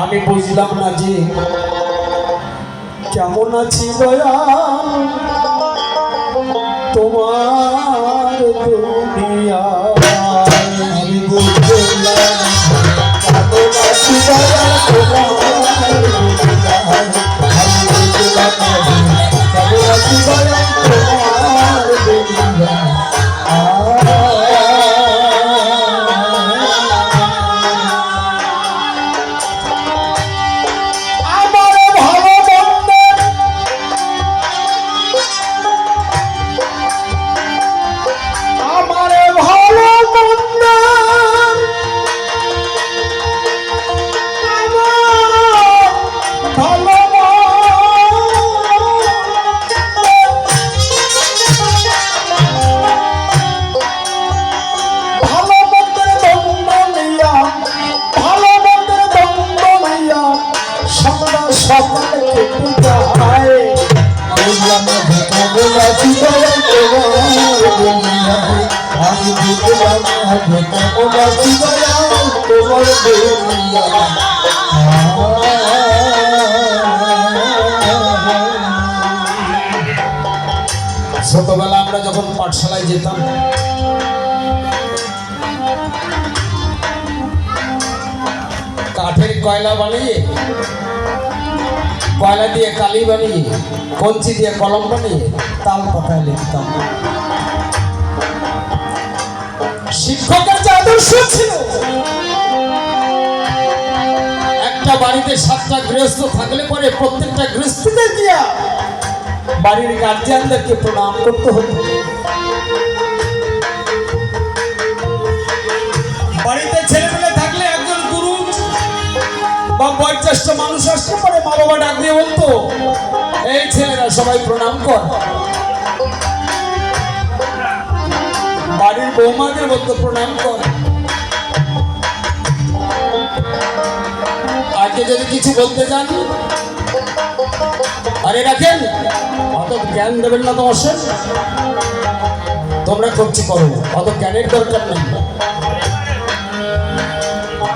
আমি বুঝলাম না যে কেমন আছি দয়াল তোমার দুনিয়া। আমি বুঝলাম কেমন আছি দয়াল তোমার দুনিয়া। আমি বুঝলাম কেমন আছি দয়াল তোমার দুনিয়া। ছোটবেলা আমরা যখন পাঠশালায় যেতাম কাঠের কয়লা বানিয়ে কয়লা দিয়ে কালি বানিয়ে কঞ্চি দিয়ে কলম বানিয়ে তাল পাতায় লিখতাম। শিক্ষকের যে আদর্শ ছিল, একটা বাড়িতে 7টা গৃহস্থ থাকলে পরে প্রত্যেকটা গৃহস্থকে গিয়া বাড়ির গার্জিয়ানদেরকে প্রণাম করতে হতো। বাড়িতে ছেলেমেয়ে থাকলে একজন গুরু বা বয়োজ্যেষ্ঠ মানুষ আসতে পারে, মা বাবা ডাক দিয়ে বলতো এই ছেলেরা সবাই প্রণাম কর। বাড়ির বৌমাদের বলতো প্রণাম কর। আজকে যদি কিছু বলতে চান আরে রাখেন, অত জ্ঞান দেবেন না তোমার সে, তোমরা করছি করো, অত জ্ঞানের দরকার নেই।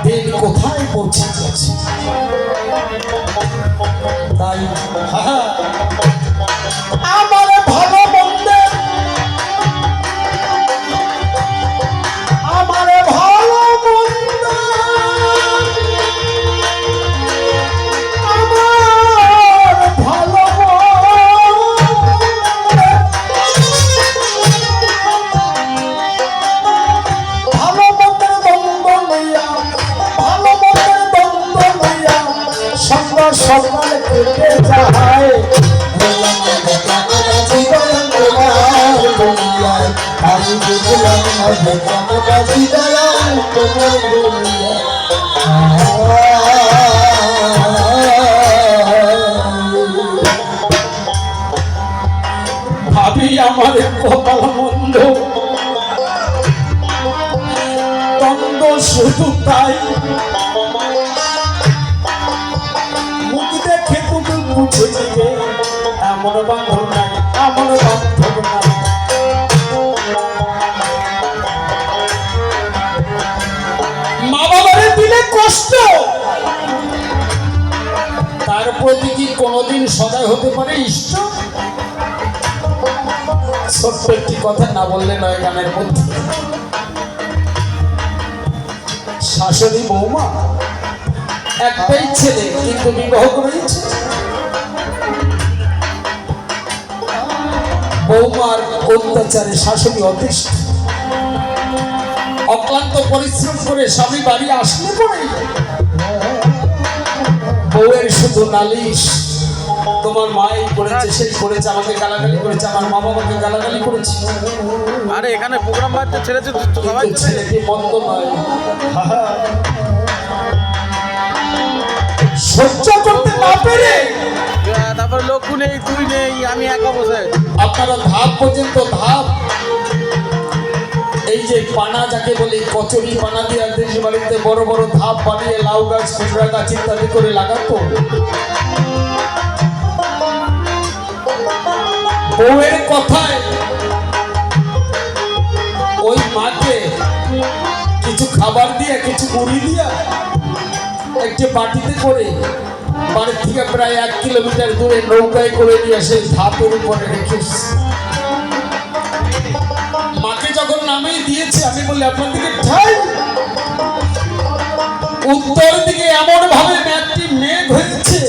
দিন কোথায় পৌঁছে গেছে তাই আমার ভালো মন্দে আমার ভালো মন্দ আমার ভালো ভালো মন্দের দ্বন্দ্ব লইয়া ভালো মন্দের দ্বন্দ্ব লইয়া সকাল সকাল কেটে যায়। আমি বুঝলাম কেমন আছি দয়াল তোমার দুনিয়া। ভাবি আমার কপাল মন্দ, দ্বন্দ্ব শুধু তাই, মুখ দেখে তুমি বুঝে দিবে এমন বান্ধব নাই, এমন বান্ধব নাই। মা বাবার দিলে কষ্ট, তার প্রতি কি কোনোদিন সদয় হতে পারে ইষ্ট? ছোট্ট একটি কথা না বললে নয় গানের মধ্যে। শাশুড়ি বৌমা একটাই ছেলে কিন্তু বিবাহ করেছে। বৌমার অত্যাচারে শাশুড়ি অতিষ্ঠ, অক্লান্ত পরিশ্রম করে স্বামী বাড়ি আসলে পরে বউয়ের শুধু নালিশ, তোমার মা এই করেছে সেই করেছে, আমাকে গালাগালি করেছে, আমার মা বাবাকে গালাগালি করেছে। আরে এখানে প্রোগ্রাম বাড়তে ছেড়েছে সবাই, ছেলেটি মন্দ নয়, সহ্য করতে না পেরে তারপর লক্ষ্য নেই, তুই নেই, আমি একা বসে। আপনারা ধাপ পর্যন্ত ধাপ, এই যে পানা যাকে বলি কচুরি পানা দিয়ে দেশ বাড়িতে বড় বড় ধাপ বানিয়ে লাউ গাছ কুমড়া গাছ ইত্যাদি করে লাগাতো। বউয়ের কথায় ওই মাকে কিছু খাবার দিয়া কিছু মুড়ি দিয়া একটি বাটিতে করে বাড়ি থেকে প্রায় 1 কিলোমিটার দূরে নৌকায় করে নিয়ে এসে ধাপের উপরে রেখে এসেছি। মাকে যখন নামিয়ে দিয়েছে আমি বলি আপনার দিকে ঠাই। উত্তর দিকে এমন ভাবে একটি মেঘ হয়েছে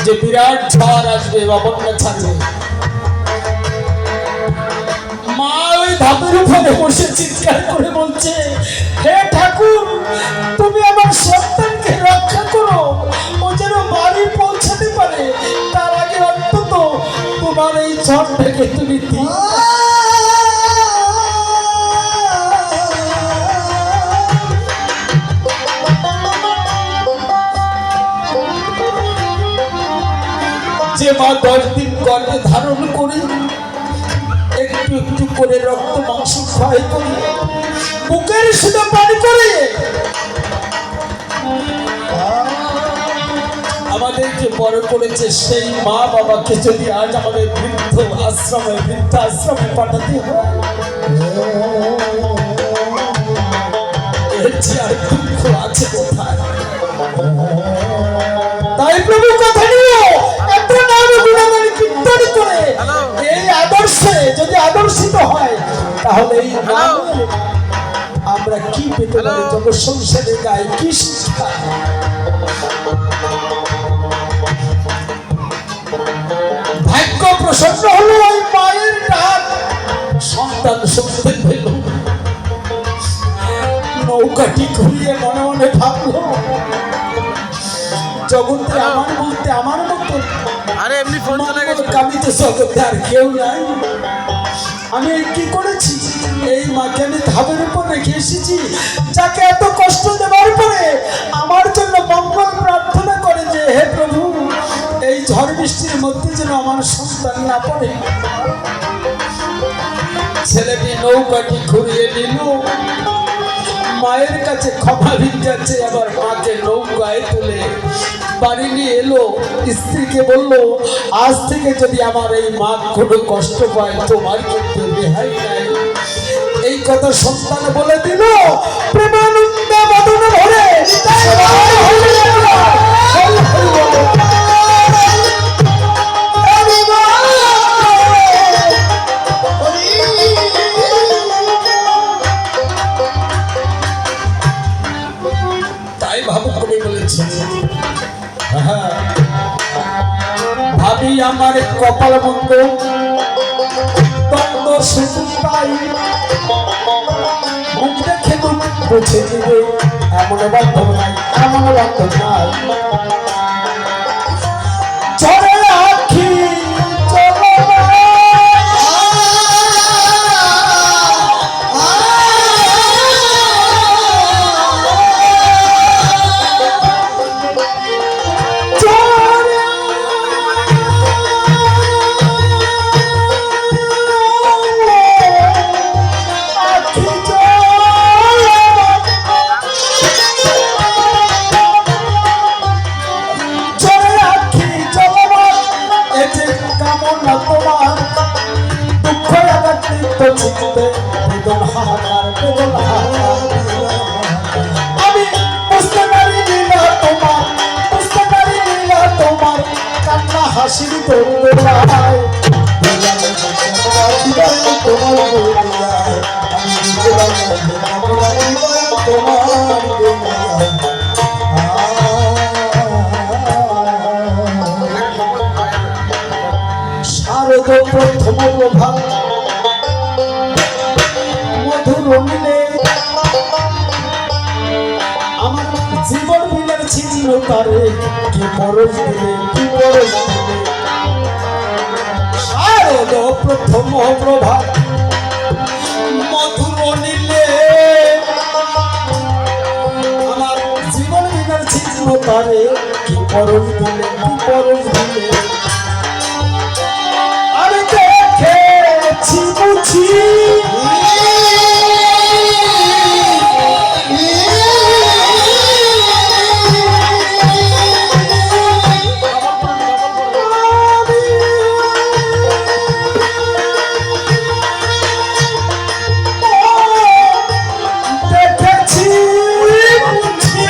যে বিরাট ঝড় আসবে বা বন্যা ছাড়বে। মা ওই ধাপের উপরে বসে চিৎকার করে বলছে, হে ঠাকুর, তুমি আমার সন্তানকে রক্ষা করো, ও যেন বাড়ি পৌঁছাতে পারে, তার আগে অন্তত তোমার এই ঝড় থেকে তুমি যে মা 10 দিন গর্ভে ধারণ করে একটু একটু করে রক্ত মাংস ক্ষয় করে বুকের শুধু পানি করে আমাদেরকে বড় করেছে, সেই মা বাবাকে যদি আজ আমাদের বৃদ্ধাশ্রমে পাঠাতে হয়, এর চেয়ে আর দুঃখ আছে কোথায়? তাই প্রভু কথা নিও, এত নাম গুণগান কীর্তন করে এই আদর্শে যদি আদর্শিত হয়, তাহলে এই নামে আমরা কি পেতে পারি? জগৎ সংসারে গায়ে কি শিক্ষা? ভাগ্য প্রসন্ন হলো ওই মায়ের ডাক, সন্তান শুনতে পেল। নৌকাটি ঘুরিয়ে মনে মনে ভাবলো, জগতে আমার বলতে আমার মতো আরে এমনি ফোন চলে গেছে, আমি তো জগতে আর কেউ নাই। আমি কি করেছি? এই মাকে আমি ধাবের উপর রেখে এসেছি, যাকে এত কষ্ট দেওয়ার পরে আমার জন্য মঙ্গল প্রার্থনা করে যে, হে প্রভু, এই ঝড় বৃষ্টির মধ্যে যেন আমার সন্তান না পড়ে। ছেলেটি নৌকাটি ঘুরিয়ে নিল, মায়ের কাছে ক্ষমা ভিক্ষাচ্ছে, আবার মাকে নৌকায় তুলে বাড়ি নিয়ে এলো। স্ত্রীকে বললো, আজ থেকে যদি আমার এই মা কোনো কষ্ট পায়, তোমার কিন্তু রেহাই নাই। এই কথা সন্তান বলে দিল, প্রেমানন্দ বদনে ভরে তাই ভাবুক কবি বলেছেন, ভাবি আমার কপাল মন্দ, দ্বন্দ্ব শুধু পাই, মুখ দেখে মুখ বুঝে দিবে, এমন বান্ধব নাই, এমন বান্ধব নাই। ঝড়ে আখি চলো আমি বুঝতে পারি না তোমার কান্না হাসির দোলায়, শারদ প্রথম প্রভাত মধুর মিলে আমার জীবন মিলের ছিল তারে, কি পরশ দিলে, কি পরশ দিলে। শারদ প্রথম প্রভাত মধুর নীলে আমার জীবন মিলের ছিল তারে, কি পরশ দিলে, কি পরশ দিলে। আমি দেখেছি বুঝি দেখেছি বুঝি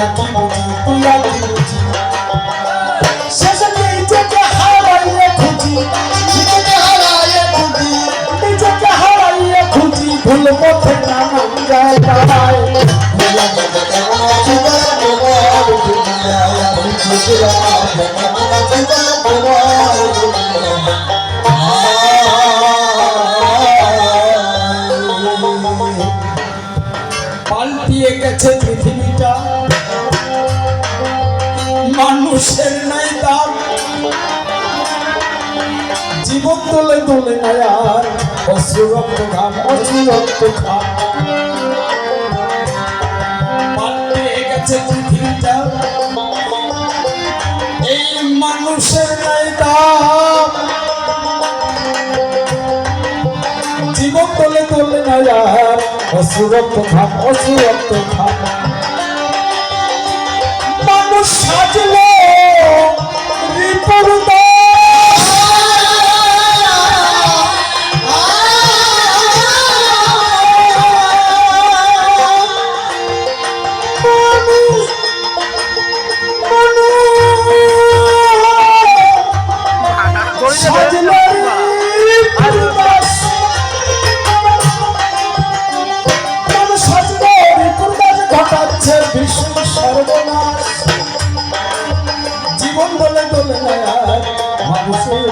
আকি বুঝি তুই আকি বুঝি শেষে নিজেকে হারাইয়ে খুঁজি নিজেকে হারাইয়ে খুঁজি নিজেকে হারাইয়ে খুঁজি ভুল পথে নানান জায়গায় পাল্টিয়ে গেছে পৃথিবীটা মানুষের নাই দাম জীবন তোলে তোলে নায়ার অশ্রু রক্ত ঘাম অশ্রু রক্ত ঘাম পাল্টিয়ে গেছে পৃথিবীটা এই মানুষের নাই দাম জীবন তোলে তোলে নায়ার অশ্রু রক্ত ঘাম অশ্রু রক্ত ঘাম মানুষ সাজলো রিপুর সাজলো ঘটাচ্ছে বিশ্ব সর্বনাশ জীবন বলে দোলে নায়ার মানুষের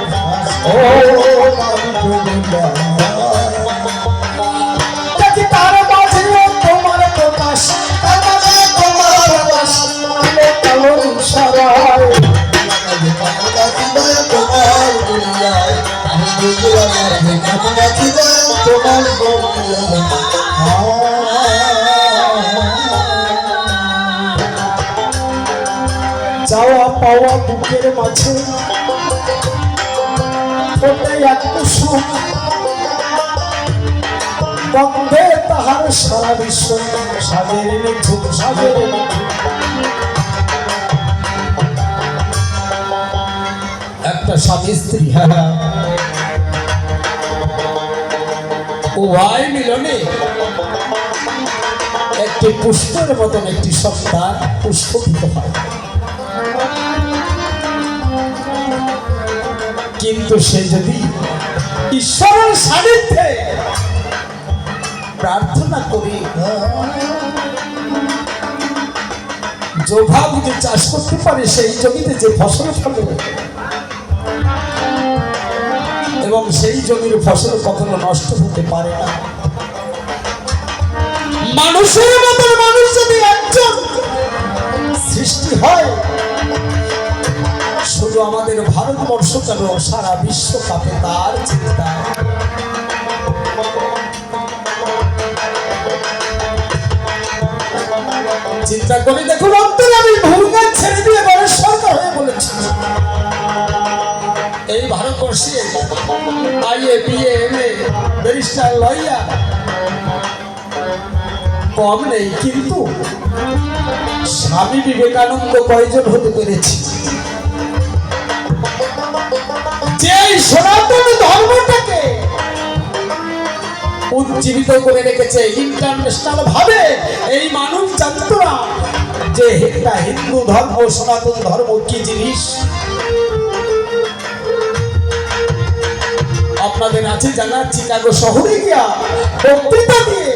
দেখি তার মাঝে তোমার প্রকাশ তার মাঝে তোমার প্রকাশ আলো কালো ইশারায় যাওয়া পাওয়া বুকের মাঝে ফোটে এক কুসুম গন্ধে তাহার সারা বিশ্ব সাজের নিঝুম সাজের একটা স্বামী স্ত্রী উভয় মিলনে একটি পুষ্পের মতন একটি সন্তান পুষ্পিত হয় কিন্তু সে যদি ঈশ্বরের সান্নিধ্যে প্রার্থনা করি যোভা বুঝে চাষ করতে পারে সেই জমিতে যে ফসল ফলে এবং সেই জমির ফসল কখনো নষ্ট হতে পারে না মানুষের মতন মানুষ যদি একজন সৃষ্টি হয় শুধু আমাদের ভারতবর্ষ কেন সারা বিশ্ব কাঁপে তার চিন্তা চিন্তা করে দেখুন অন্তরে আমি ভূমিকা ছেড়ে দিয়ে বড় সরকার হয়ে বলেছি এই ভারতবর্ষে IA BA MA barrister lawyer কম নেই কিন্তু স্বামী বিবেকানন্দ কয়জন হতে পেরেছে যে সনাতন ধর্মটাকে উজ্জীবিত করে রেখেছে ইন্টারন্যাশনাল ভাবে এই মানুষ জানত না যে একটা হিন্দু ধর্ম সনাতন ধর্ম কি জিনিস আপনাদের আছে জানা চিকাগো শহরে গিয়া বক্তৃতা দিয়ে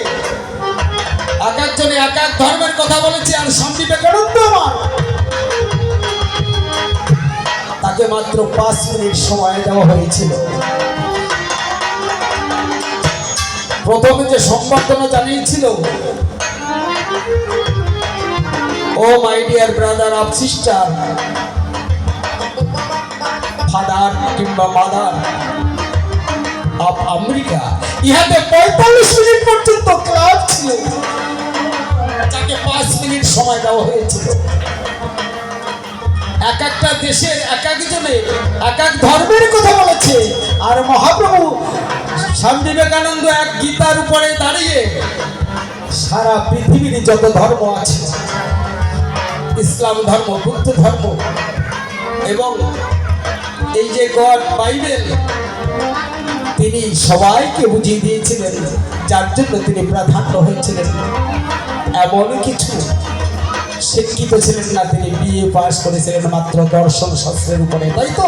এক একজনে এক এক ধর্মের কথা বলেছে আর স্বামী বিবেকানন্দ আমার তাকে মাত্র 5 মিনিট সময় দেওয়া হয়েছিল প্রথমে যে সম্বর্ধনা জানিয়েছিল oh my dear brother of sister father কিংবা মাদার অফ আমেরিকা ইহাতে 45 মিনিট পর্যন্ত ক্লাস ছিল তাকে 5 মিনিট সময় দেওয়া হয়েছিল এক একটা দেশের এক একজনে এক এক ধর্মের কথা বলেছে আর মহাপ্রভু স্বামী বিবেকানন্দ এক গীতার উপরে দাঁড়িয়ে সারা পৃথিবীর যত ধর্ম আছে ইসলাম ধর্ম বুদ্ধ ধর্ম এবং এই যে গড বাইবেল তিনি সবাইকে বুঝিয়ে দিয়েছিলেন যার জন্য তিনি প্রাধান্য হয়েছিলেন এমন কিছু শিক্ষিত ছিলেন না, তিনি বিএ পাস করেছিলেন মাত্র দর্শন শাস্ত্রের উপরে, তাই তো?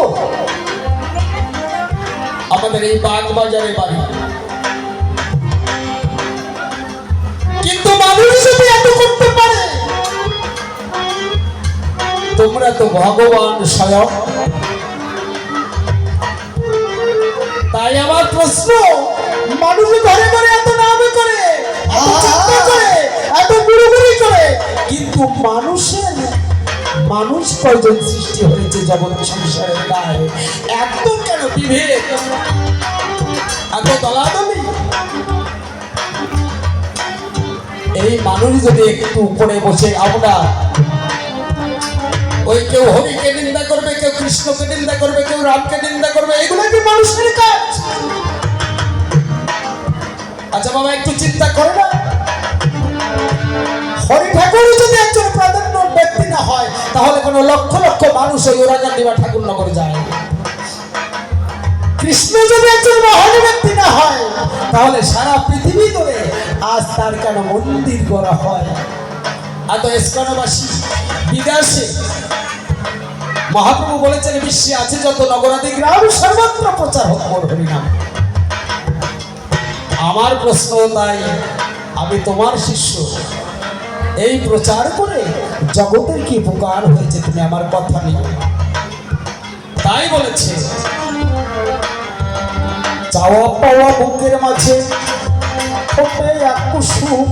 আমাদের এই বাগবাজারে বাড়ি। কিন্তু মানুষ যদি এত করতে পারে, তোমরা তো ভগবান স্বয়ং। তাই আমার প্রশ্ন, মানুষ ঘরে ঘরে এত নাম করে, এত চিন্তা করে, এত গুড়গুড়ি করে, কিন্তু মানুষ কয়জন সৃষ্টি হয়েছে জগৎ সংসারের গায়ে? এত কেন বিভেদ, এত দলাদলি? এই মানুষ যদি একটু উপরে বসে, আমরা ওই কেউ হরিকে নিন্দা করবে, কেউ কৃষ্ণকে নিন্দা করবে, কেউ রামকে নিন্দা করবে, এগুলো কি মানুষের কাজ? আচ্ছা বাবা, একটু চিন্তা করে না, হরি ঠাকুর যদি একজন প্রাধান্য ব্যক্তি না হয়, তাহলে কোনো লক্ষ লক্ষ মানুষ ওই ওরাকান্দি বা ঠাকুরনগরে যায়। কৃষ্ণ যদি একজন মহান ব্যক্তি না হয়, তাহলে সারা পৃথিবী ধরে আজ তার কেন মন্দির করা হয়? এত ইস্কনবাসী বিদেশে, মহাপ্রভু বলেছেন বিশ্বে আছে যত নগরাদি গ্রাম, সর্বত্র প্রচার হোক মোর হরিনাম। আমার প্রশ্ন তাই, আমি তোমার শিষ্য, এই প্রচার করে জগতের কি উপকার হয়েছে তুমি আমার কথা নিয়ে? তাই বলেছে, চাওয়া পাওয়া বুকের মাঝে ফোটে এক কুসুম,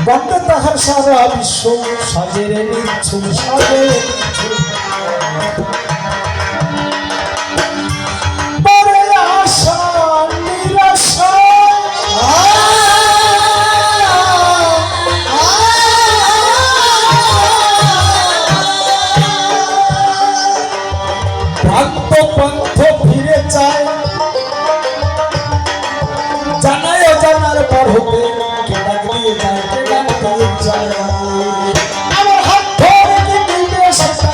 গন্ধে তাহার সারা বিশ্ব সাজেরে নিচ্ছুম, সাজে পরে আশা নিরাশা ভ্রান্ত পন্থ ফিরে যায়, জানায় অজানার পর হতে কেডা দিয়ে যায়, কেডা দিয়ে যায়। আমার হাত ধরে কি নিবে সাথে,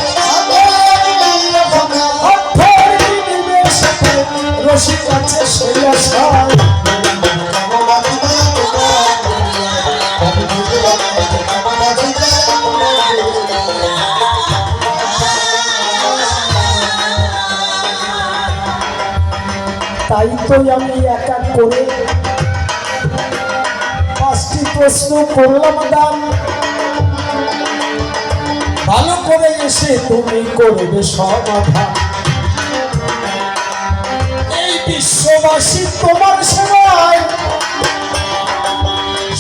হাত ধরে কি নিবে সাথে, রশিদ আছে সেই আশায়। তাই তো আমি একা করে 5টি প্রশ্ন করলাম দাম, ভালো করে এসে তুমি করবে সমাধান। এই বিশ্ববাসী তোমার সেবায়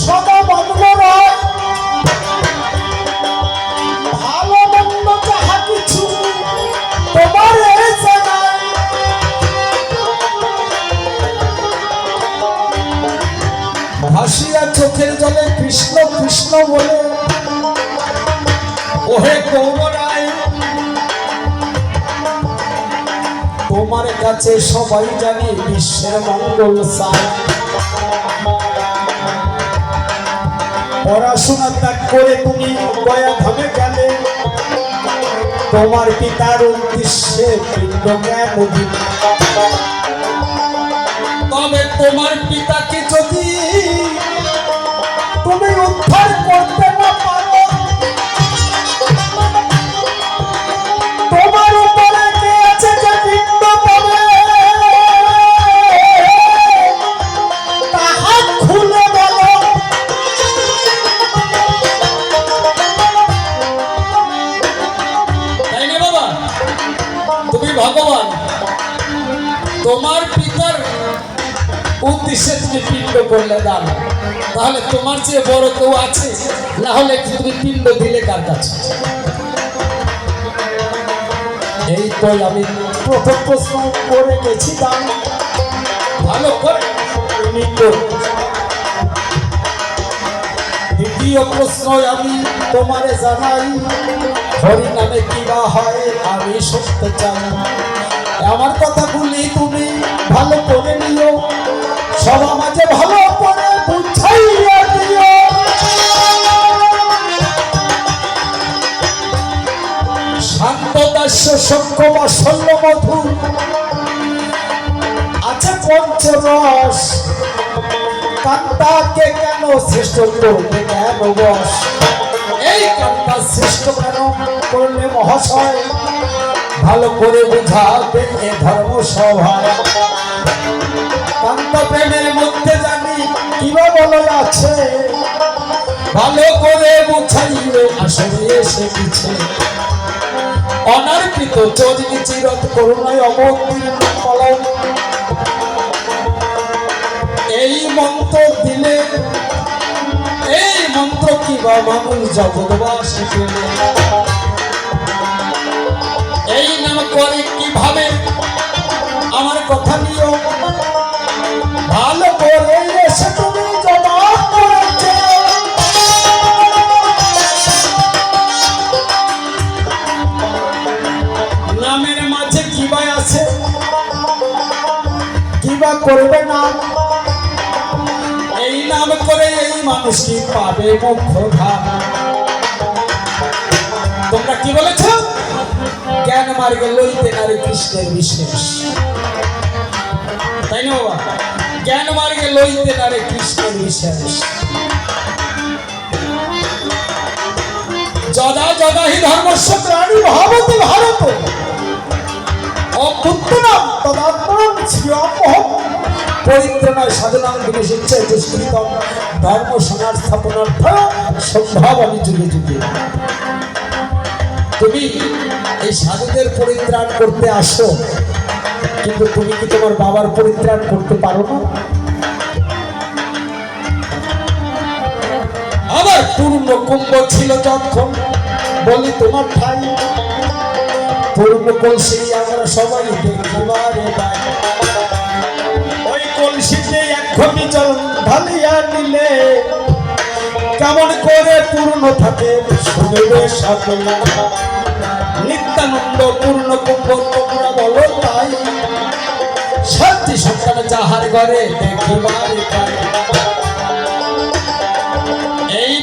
সদা মগ্ন রয়, ভালো মন্দ যাহা কিছু তোমার জানায়। ভাসিয়া চোখের জলে কৃষ্ণ কৃষ্ণ বলে, ওহে গৌরায়, তোমার কাছে সবাই জানি বিশ্বের মঙ্গল চায়। পড়াশোনা ত্যাগ করে তুমি গয়া ধামে গেলে, তোমার পিতার উদ্দেশ্যে পিণ্ড জ্ঞান দিন। তবে তোমার পিতাকে যদি তুমি উদ্ধার করতে না পারো, তোমার উপরে কে আছে যে পিণ্ড পাবে, তাহা খুলে বলো। তাই না বাবা? তুমি ভগবান, তোমার পিতার উদ্দেশ্যে তুমি পিণ্ড করলে দান, তাহলে তোমার চেয়ে বড় কেউ আছে? না হলে তুমি পিণ্ড দিলে কার কাছে? এই তো আমি প্রথম প্রশ্ন করে গেছি দান, ভালো করে তুমি করো। দ্বিতীয় প্রশ্ন আমি তোমারে জানাই, হরি নামে কিবা হয় আমি সত্য চাই। আমার কথাগুলি তুমি ভালো করে নিও, সবার মাঝে ভালো করে বুঝাইয়া দিও। শান্ত দাস্য সখ্য বাসল্য মধু আছে পঞ্চরস, কান্তাকে কেন শ্রেষ্ঠ করলে কেন বস, এই কান্তা শ্রেষ্ঠ কেন করলে মহাশয়, ভালো করে বুঝাবে এ ধর্ম সভায়। কান্তা প্রেমের মধ্যে জানি কিবা বলে আছে, ভালো করে বুঝাইলে আসলে এসে পিছে। অনার্পিত চরিনি চিরত করুণায় অবতীর্ণ কলম, এই মন্ত্র দিলে এই মন্ত্র কিবা মানুষ জগৎবাসী পেলে, এই নাম করে কিভাবে আমার কথা নিও, ভালো করে এসে তুমি জমা করেছে। নামের মাঝে কিবা আছে, কিবা করবে না, এই নাম করে এই মানুষটি পাবে মুখ্য ধাম। তোমরা কি বলেছ? জ্ঞান মার্গে লইতে নারী কৃষ্ণের বিশেষ, তাই না বাবা? জ্ঞান মার্গে লইতে নারী কৃষ্ণের বিশেষ। যদা যদা হি ধর্মস্য প্রাণী ভাবতে ভারত, অপুত্তরম তদাত্মনম শ্রিয়মহম পরিত্রাণায় সাধনাং বিনিষিদ্ধে দুষ্কৃতম ধর্ম সংস্থাপনার্থ সম্ভাবামি যুগে যুগে। তুমি এই সাধুদের পরিত্রাণ করতে আসো, কিন্তু তুমি কি তোমার বাবার পরিত্রাণ করতে পারো না? আবার পূর্ণ কুম্ভ ছিল যখন বলি তোমার ঠাই, পূর্ণ কলসি আমরা সবাই দেখিবারে পাই। ওই কলসিতে এক ঘটি জল ঢালিয়া নিলে কেমন করে পূর্ণ থাকে শুনবে সকলে। নিত্যানন্দ পূর্ণ কুম্ভ তোমরা বলো তাই, সত্যি সন্তান যাহার ঘরে দেখিবারে পাই। এই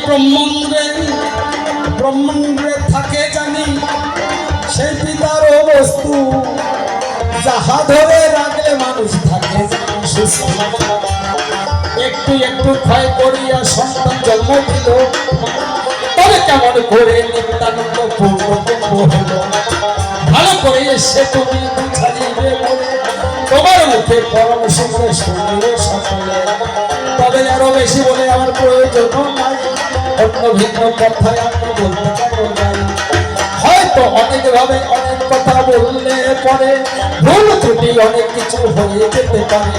ব্রহ্মাণ্ডে থাকে জানি সেই পিতারও বস্তু, যাহা ধরে রাখলে মানুষ থাকে সুস্থ। একটু একটু ক্ষয় করিয়া সন্তান জন্ম দিল, তবে কেমন করে নিত্যানন্দ পূর্ণ কুম্ভ হলো। ভালো করে এসে তুমি বুঝাইবে বলে তোমার মুখে পরম সুখে শুনবে সকলে। তবে আরো বেশি বলে আমার প্রয়োজন নাই, অন্য ভিন্ন কথায় আমি বলতে পারবো নাই। হয়তো অনেক ভাবে অনেক কথা বললে পরে ভুল ত্রুটি অনেক কিছু হয়ে যেতে পারে।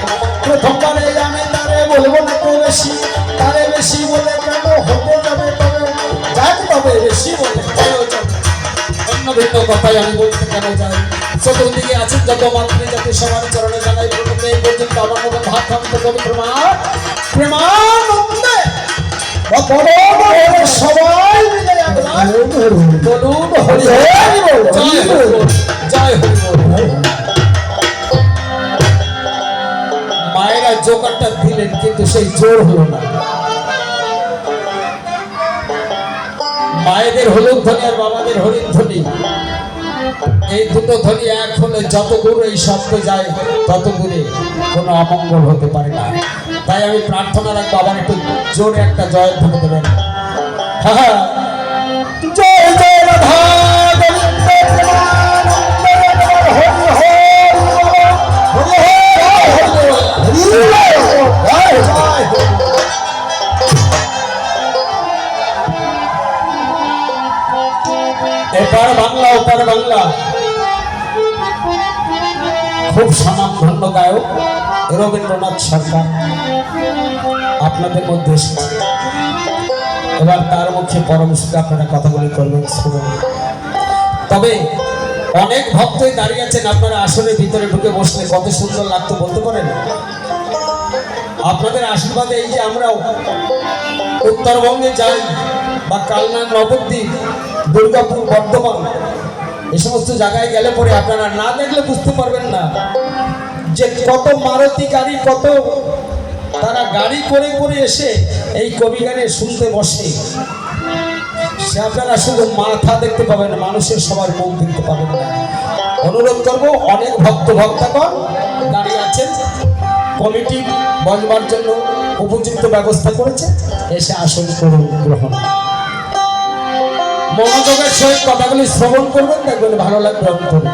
প্রথমবারে আমি তারে বলবো না তো বেশি, তারে বেশি বলে কেন হতে যাবে, তবে যাক তবে বেশি বলে প্রয়োজন অন্য ভিন্ন কথায় আমি বলতে কেন যাই। চতুর্দিকে আছেন যত মাতৃ জাতি সবার চরণে জানাই প্রথমে এই পর্যন্ত আমার মতো ভাত থাকতে পবিত্র মা প্রেমানন্দে সবাই মিলে বলুন হরি হরি জয় হরি জয় হরি। মায়েরা জোগাড়টা দিলেন কিন্তু সেই জোর হলো না। মায়েদের হলুদ ধ্বনি আর বাবাদের হরিণ ধ্বনি, এই দুটো ধ্বনি এক হলে যত দূর এই শব্দ যায় তত দূরে কোনো অমঙ্গল হতে পারে না। তাই আমি প্রার্থনা রাখবো আবার একটু জোরে একটা জয় ধ্বনি দেবেন। হ্যাঁ, জয় জয় রাধা গোবিন্দ এপার বাংলা ওপার বাংলা। খুব স্বনামধন্য গায়ক রবীন্দ্রনাথ সরকার আপনাদের মধ্যে এসেছে। এবার তার মুখে পরম সুখে আপনারা কথাগুলি করবেন, শুনুন। তবে অনেক ভক্তই দাঁড়িয়ে আছেন, আপনারা আসলে ভিতরে ঢুকে বসলে কত সুন্দর লাগতো বলতে পারেন। আপনাদের আশীর্বাদে এই যে আমরা উত্তরবঙ্গে যাই বা কালনা, নবদ্বীপ, দুর্গাপুর, বর্ধমান, এই সমস্ত জায়গায় গেলে পরে আপনারা না দেখলে বুঝতে পারবেন না যে কত মারুতি গাড়ি, কত তারা গাড়ি করে করে এসে এই কবি গানে শুনতে বসে। সে আপনারা শুধু মাথা দেখতে পাবেন, মানুষের সবার মুখ দেখতে পাবেন না। অনুরোধ করব, অনেক ভক্তগণ দাঁড়িয়ে আছেন কমিটি বসবার জন্য, উপযুক্ত ব্যবস্থা করেছে, এসে আসন করুন গ্রহণ। মনোযোগের সহিত কথাগুলি শ্রবণ করবেন, দেখবেন ভালো লাগবে অন্তরে।